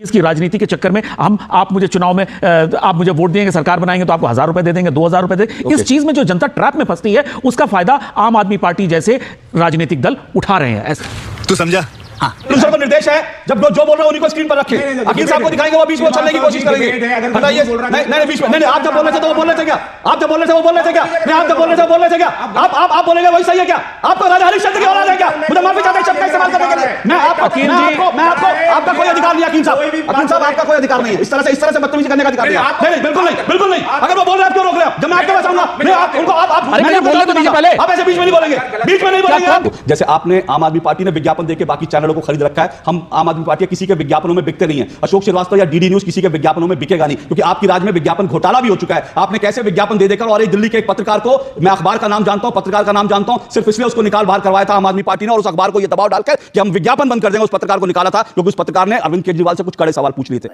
इसकी राजनीति के चक्कर में आप मुझे चुनाव में आप मुझे वोट देंगे, सरकार बनाएंगे तो आपको 1000 रुपए दे देंगे, 2000 रुपए दे इस चीज में जो जनता ट्रैप में फंसती है उसका फायदा आम आदमी पार्टी जैसे राजनीतिक दल उठा रहे हैं। ऐसे तू समझा? हाँ। प्रोड्यूसर को निर्देश है, जब जो बोल रहे हैं उन्हीं को स्क्रीन पर रखें। अखिल साहब को दिखाएंगे, वो बीच में उछलने की कोशिश करेंगे। हटाइए, नहीं बीच में, नहीं आप जब बोल रहे थे तो वो बोल रहे थे क्या? आप जब बोल रहे थे वो बोल रहे थे क्या? नहीं आप जब बोल रहे थे वो बोल रहे थे क्या? आप बोलेंगे वही सही है क्या? आपको राजा हरिश्चंद्र की औलाद है क्या? मुझे माफी चाहते हैं शब्द का इस्तेमाल करने के लिए। मैं आपको आपका कोई अधिकार नहीं। अखिल साहब आपका कोई अधिकार नहीं है इस तरह से बदतमीजी करने का अधिकार नहीं। नहीं बिल्कुल नहीं। अगर वो बोल रहे हैं आप क्यों रोक रहे हैं? जब मैं आपके पास आऊंगा नहीं आप उनको आप ऐसे बीच में नहीं बोलेंगे, बीच में नहीं बोलेंगे। जैसे आपने आम आदमी पार्टी ने विज्ञापन देकर बाकी चैनलों को खरीद रखा है, हम आम आदमी पार्टी किसी के विज्ञापनों में बिकते नहीं है। अशोक श्रीवास्तव या डीडी न्यूज किसी के विज्ञापनों में बिकेगा नहीं, क्योंकि आपकी राज में विज्ञापन घोटाला भी हो चुका है। आपने कैसे विज्ञापन दे देकर, और एक दिल्ली के एक पत्रकार को, मैं अखबार का नाम जानता हूं, पत्रकार का नाम जानता हूं, सिर्फ इसलिए उसको निकाल बाहर करवाया था आम आदमी पार्टी ने, और उस अखबार को यह दबाव डालकर कि हम विज्ञापन बंद कर देंगे, उस पत्रकार को निकाला था क्योंकि उस पत्रकार ने अरविंद केजरीवाल से कुछ कड़े सवाल पूछ लिए थे।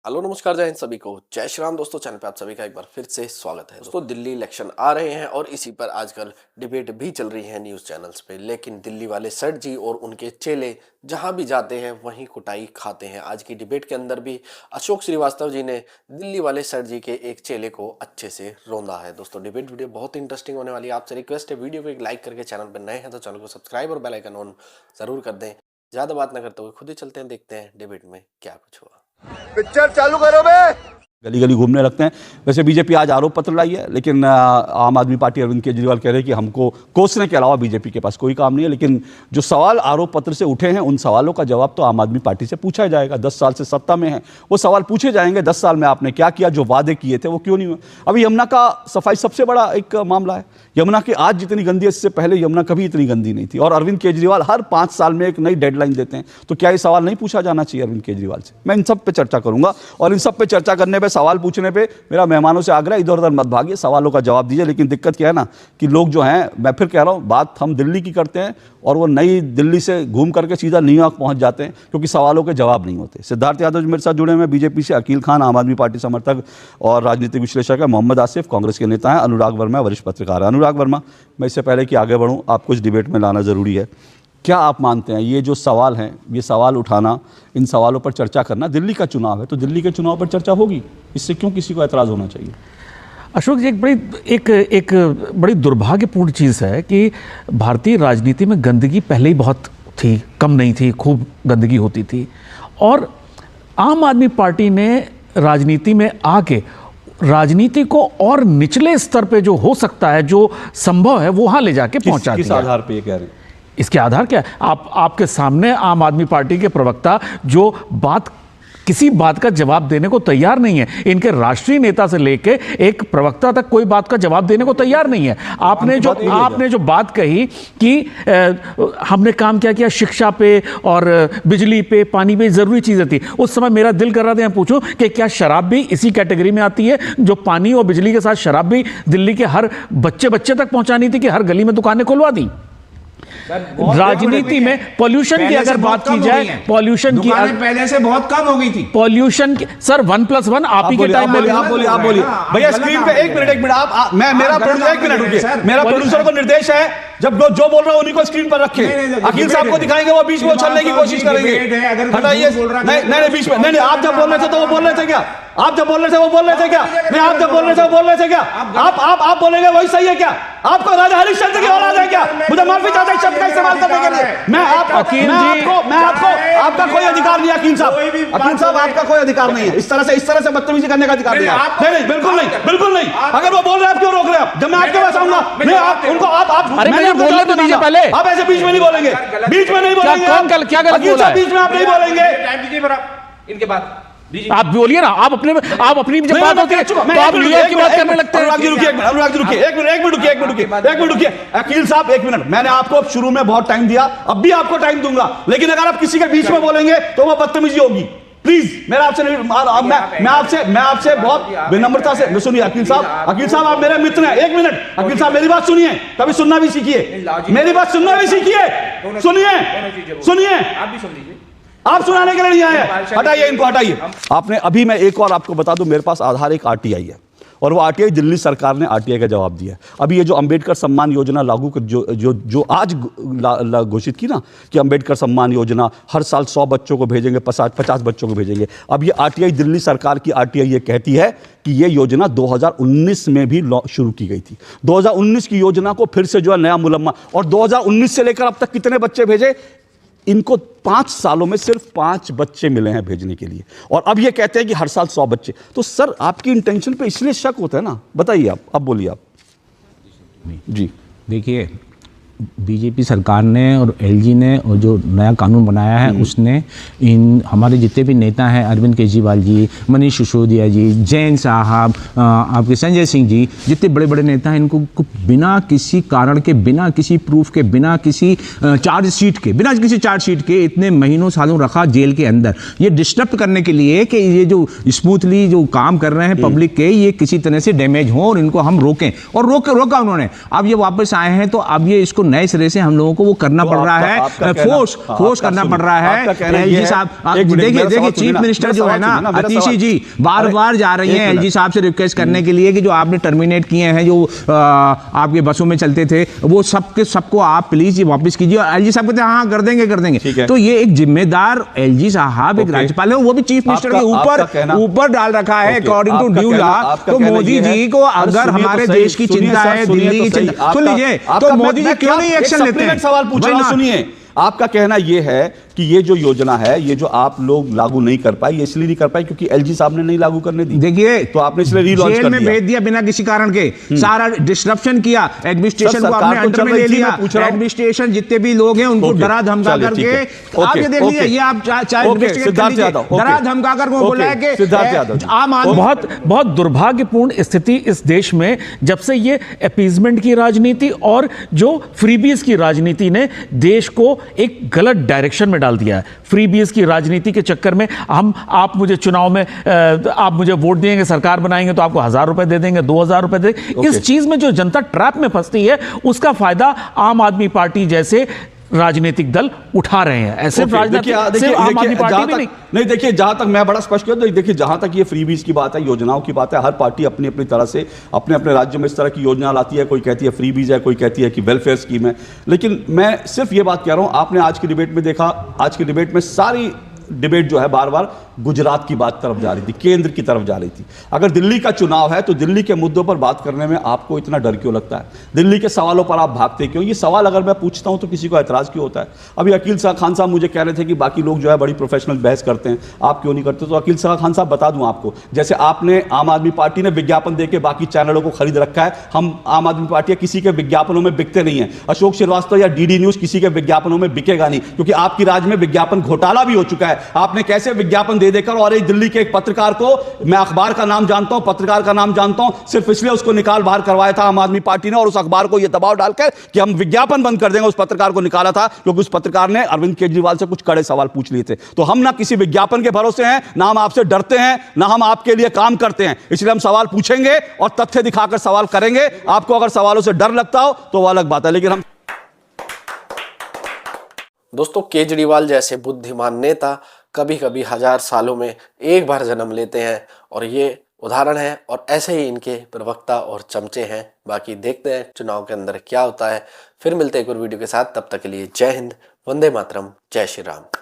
हेलो नमस्कार, जय हिंद सभी को, जय श्री राम। दोस्तों चैनल पे आप सभी का एक बार फिर से स्वागत है। दोस्तों दिल्ली इलेक्शन आ रहे हैं और इसी पर आजकल डिबेट भी चल रही है न्यूज़ चैनल्स पे, लेकिन दिल्ली वाले सेठ जी और उनके चेले जहां भी जाते हैं वहीं कुटाई खाते हैं। आज की डिबेट के अंदर भी अशोक श्रीवास्तव जी ने दिल्ली वाले सेठ जी के एक चेले को अच्छे से रोंदा है। दोस्तों डिबेट वीडियो बहुत इंटरेस्टिंग होने वाली है। आपसे रिक्वेस्ट है, वीडियो को एक लाइक करके, चैनल पर नए हैं तो चैनल को सब्सक्राइब और बेल आइकन ऑन जरूर कर दें। ज़्यादा बात ना करते हुए खुद ही चलते हैं, देखते हैं डिबेट में क्या कुछ हुआ। पिक्चर चालू करो बे। गली गली घूमने लगते हैं। वैसे बीजेपी आज आरोप पत्र लाई है, लेकिन आम आदमी पार्टी अरविंद केजरीवाल कह रहे हैं कि हमको कोसने के अलावा बीजेपी के पास कोई काम नहीं है। लेकिन जो सवाल आरोप पत्र से उठे हैं उन सवालों का जवाब तो आम आदमी पार्टी से पूछा जाएगा। 10 साल से सत्ता में है, वो सवाल पूछे जाएंगे। 10 साल में आपने क्या किया, जो वादे किए थे वो क्यों नहीं हुए। अभी यमुना का सफाई सबसे बड़ा एक मामला है। यमुना की आज जितनी गंदी है, इससे पहले यमुना कभी इतनी गंदी नहीं थी, और अरविंद केजरीवाल हर 5 साल में एक नई डेडलाइन देते हैं। तो क्या ये सवाल नहीं पूछा जाना चाहिए अरविंद केजरीवाल से? मैं इन सब पे चर्चा करूंगा, और इन सब पे चर्चा करने पे, सवाल पूछने पे मेरा मेहमानों से आग्रह, इधर उधर मत भागिए, सवालों का जवाब दीजिए। लेकिन दिक्कत क्या है ना कि लोग जो हैं, मैं फिर कह रहा हूँ, बात हम दिल्ली की करते हैं और वो नई दिल्ली से घूम करके सीधा न्यूयॉर्क पहुंच जाते हैं, क्योंकि सवालों के जवाब नहीं होते। सिद्धार्थ यादव मेरे साथ जुड़े हैं बीजेपी से, अकील खान आम आदमी पार्टी समर्थक और राजनीतिक विश्लेषक है, मोहम्मद आसिफ कांग्रेस के नेता हैं, अनुराग वर्मा वरिष्ठ पत्रकार है। अनुराग वर्मा, मैं इससे पहले कि आगे बढ़ूँ, आपको इस डिबेट में लाना ज़रूरी है। क्या आप मानते हैं ये जो सवाल हैं, ये सवाल उठाना, इन सवालों पर चर्चा करना, दिल्ली का चुनाव है तो दिल्ली के चुनाव पर चर्चा होगी, इससे क्यों किसी को ऐतराज़ होना चाहिए? अशोक जी, एक बड़ी दुर्भाग्यपूर्ण चीज़ है कि भारतीय राजनीति में गंदगी पहले ही बहुत थी, कम नहीं थी, खूब गंदगी होती थी, और आम आदमी पार्टी ने राजनीति में आके राजनीति को और निचले स्तर पे जो हो सकता है, जो संभव है, वो वहाँ ले जाके पहुँचा दिया। किस आधार पे ये कह रहे हैं? इसके आधार क्या है? आपके सामने आम आदमी पार्टी के प्रवक्ता जो किसी बात का जवाब देने को तैयार नहीं है। इनके राष्ट्रीय नेता से लेके एक प्रवक्ता तक कोई बात का जवाब देने को तैयार नहीं है। आपने जो बात कही कि हमने काम क्या किया शिक्षा पे और बिजली पे, पानी पे, जरूरी चीजें थी, उस समय मेरा दिल कर रहा था मैं पूछूं कि क्या शराब भी इसी कैटेगरी में आती है, जो पानी और बिजली के साथ शराब भी दिल्ली के हर बच्चे तक पहुंचानी थी कि हर गली में दुकानें खुलवा दी। राजनीति में पॉल्यूशन की अगर बात की जाए, पॉल्यूशन की पहले से बहुत कम हो गई थी। पॉल्यूशन की सर 1+1 आप ही के टाइम में। आप बोलिए भैया, स्क्रीन पे एक मिनट आप, मेरा प्रोड्यूसर, एक मिनट रुकिए, मेरा प्रोड्यूसर को निर्देश है, जब जो बोल रहे हैं उन्हीं को स्क्रीन पर रखें। अखिल साहब को दिखाएंगे, वो बीच में उछलने की कोशिश करेंगे। हटाइए, नहीं बीच में, नहीं आप जब बोल रहे थे तो वो बोल रहे थे क्या? आप जब बोल रहे थे वो बोल रहे थे क्या? नहीं आप जब बोल रहे थे वो बोल रहे थे क्या? आप बोलेंगे वही सही है क्या? आपको राजा हरिश्चंद्र की औलाद है क्या? मुझे माफी चाहते हैं शब्द का इस्तेमाल करने के लिए। मैं आपका कोई अधिकार नहीं है अकील साहब, आपका कोई अधिकार नहीं है इस तरह से बदतमीजी करने का अधिकार नहीं है। नहीं बिल्कुल नहीं। अगर वो बोल रहे हैं आप क्यों रोक रहे हैं? जब मैं आपके पास आऊंगा, नहीं आप उनको आप बोलने तो दीजिए पहले। आप ऐसे बीच में नहीं बोलेंगे, बीच में नहीं बोलेंगे। क्या गलत बोला है? बीच में आप नहीं बोलेंगे। टाइम दीजिए इनके बाद आप बोलिए ना, आप अपनी जब बात होती है तो आप न्यूयॉर्क की बात करने लगते हैं। अनुराग जी रुकिए, एक मिनट रुकिए। अकील साहब एक मिनट, मैंने आपको शुरू में बहुत टाइम दिया, अब भी आपको टाइम दूंगा, लेकिन अगर आप किसी के बीच में बोलेंगे तो वो बदतमीजी होगी। प्लीज मेरा आपसे मैं आपसे बहुत विनम्रता से सुनिए। अकील साहब आप मेरे मित्र हैं। एक मिनट अकील साहब, मेरी बात सुनिए, कभी सुनना भी सीखिए, मेरी बात सुनना भी सीखिए। सुनिए, आप भी सुन लीजिए। आप सुनाने के लिए नहीं आए। हटाइए इनको, हटाइए। आपने अभी, मैं एक और आपको बता दूं, मेरे पास आधार एक आरटीआई है, और वो आरटीआई दिल्ली सरकार ने आरटीआई का जवाब दिया है। अभी ये जो अंबेडकर सम्मान योजना लागू कर जो आज घोषित की ना कि अंबेडकर सम्मान योजना हर साल 100 बच्चों को भेजेंगे, 50 बच्चों को भेजेंगे। अब ये आरटीआई दिल्ली सरकार की आरटीआई ये कहती है कि ये योजना 2019 में भी शुरू की गई थी। 2019 की योजना को फिर से जो है नया मुलम्मा, और 2019 से लेकर अब तक कितने बच्चे भेजे? इनको 5 सालों में सिर्फ 5 बच्चे मिले हैं भेजने के लिए, और अब ये कहते हैं कि हर साल 100 बच्चे। तो सर आपकी इंटेंशन पे इसलिए शक होता है ना। बताइए आप, अब बोलिए आप जी। देखिए, बीजेपी सरकार ने और एलजी ने और जो नया कानून बनाया है उसने इन हमारे जितने भी नेता हैं, अरविंद केजरीवाल जी, मनीष सिसोदिया जी, जैन साहब, आपके संजय सिंह जी, जितने बड़े बड़े नेता हैं, इनको बिना किसी कारण के, बिना किसी प्रूफ के, बिना किसी चार्जशीट के इतने महीनों सालों रखा जेल के अंदर। ये डिस्टर्ब करने के लिए कि ये जो स्मूथली जो काम कर रहे हैं पब्लिक के, ये किसी तरह से डैमेज हो और इनको हम रोकें, और रोका उन्होंने। अब ये वापस आए हैं तो अब ये इसको नए सिरे से हम लोगों को वो करना पड़ रहा है, फोर्स करना पड़ रहा है। एलजी साहब देखिए चीफ मिनिस्टर जो है ना आतिशी जी बार जा रही हैं एलजी साहब से रिक्वेस्ट करने के लिए कि जो आपने टर्मिनेट किए हैं, जो आपके बसों में चलते थे, वो सबको आप प्लीज ये वापस कीजिए। और एलजी साहब कहते हैं हाँ कर देंगे। तो ये एक जिम्मेदार एलजी साहब, एक राज्यपाल है, वो भी चीफ मिनिस्टर के ऊपर डाल रखा है अकॉर्डिंग टू ड्यू लॉ। तो मोदी जी को अगर हमारे देश की चिंता है, दिल्ली की चिंता, सुन लीजिए, तो मोदी जी क्यों नहीं एक्शन लेते हैं? सवाल पूछ रहा हूं, सुनिए। आपका कहना यह है कि ये जो योजना है, ये जो आप लोग लागू नहीं कर पाए, ये इसलिए नहीं कर पाए क्योंकि एलजी साहब ने नहीं लागू करने दी। देखिए, तो आपने इसलिए रीलॉन्च कर दिया, जेल में भेज दिया बिना किसी कारण के, सारा डिस्ट्रप्शन किया, एडमिनिस्ट्रेशन को अपने अंडर में ले लिया। एडमिनिस्ट्रेशन जितने भी लोग हैं उनको डरा धमका करके, आप ये देख लीजिए, ये आप डरा धमका कर बोला है कि आम आदमी। बहुत दुर्भाग्यपूर्ण स्थिति इस देश में, जब से ये अपीजमेंट की राजनीति और जो फ्रीबीज की राजनीति ने देश को एक गलत डायरेक्शन में डाल दिया है। फ्रीबीज की राजनीति के चक्कर में आप मुझे चुनाव में आप मुझे वोट देंगे, सरकार बनाएंगे तो आपको 1000 रुपए दे देंगे, 2000 रुपए दे देंगे। इस चीज में जो जनता ट्रैप में फंसती है, उसका फायदा आम आदमी पार्टी जैसे राजनीतिक दल उठा रहे हैं। ऐसे आम आदमी पार्टी भी नहीं। देखिए, जहां तक मैं बड़ा स्पष्ट कर, देखिए जहां तक ये फ्रीबीज की बात है, योजनाओं की बात है, हर पार्टी अपनी अपनी तरह से अपने अपने राज्य में इस तरह की योजना लाती है। कोई कहती है फ्रीबीज है, कोई कहती है कि वेलफेयर स्कीम है। लेकिन मैं सिर्फ ये बात कह रहा हूं, आपने आज की डिबेट में देखा, आज की डिबेट में सारी डिबेट जो है बार बार गुजरात की बात तरफ जा रही थी, केंद्र की तरफ जा रही थी। अगर दिल्ली का चुनाव है तो दिल्ली के मुद्दों पर बात करने में आपको इतना डर क्यों लगता है? दिल्ली के सवालों पर आप भागते क्यों? ये सवाल अगर मैं पूछता हूं तो किसी को एतराज क्यों होता है? अभी अकील खान साहब मुझे कह रहे थे कि बाकी लोग जो है बड़ी प्रोफेशनल बहस करते हैं, आप क्यों नहीं करते? तो अकील खान साहब बता दूं आपको, जैसे आपने आम आदमी पार्टी ने विज्ञापन देकर बाकी चैनलों को खरीद रखा है, हम आम आदमी पार्टी किसी के विज्ञापनों में बिकते नहीं है। अशोक श्रीवास्तव या डीडी न्यूज किसी के विज्ञापनों में बिकेगा नहीं, क्योंकि आपकी राज में विज्ञापन घोटाला भी हो चुका है। आपने कैसे विज्ञापन दे देकर, और एक दिल्ली के एक पत्रकार को, मैं अखबार का नाम जानता हूं, पत्रकार का नाम जानता हूं, सिर्फ इसलिए उसको निकाल बाहर करवाया था आम आदमी पार्टी ने, और उस अखबार को यह दबाव डालकर कि हम विज्ञापन बंद कर देंगे, उस पत्रकार को निकाला था क्योंकि उस पत्रकार ने अरविंद केजरीवाल से कुछ कड़े सवाल पूछ लिए थे। तो हम ना किसी विज्ञापन के भरोसे हैं, ना हम आपसे डरते हैं, ना हम आपके लिए काम करते हैं। इसलिए हम सवाल पूछेंगे और तथ्य दिखाकर सवाल करेंगे। आपको अगर सवालों से डर लगता हो तो वो अलग बात है, लेकिन हम दोस्तों, केजरीवाल जैसे बुद्धिमान नेता कभी कभी 1000 सालों में एक बार जन्म लेते हैं, और ये उदाहरण है। और ऐसे ही इनके प्रवक्ता और चमचे हैं। बाकी देखते हैं चुनाव के अंदर क्या होता है। फिर मिलते हैं एक और वीडियो के साथ, तब तक के लिए जय हिंद, वंदे मातरम, जय श्री राम।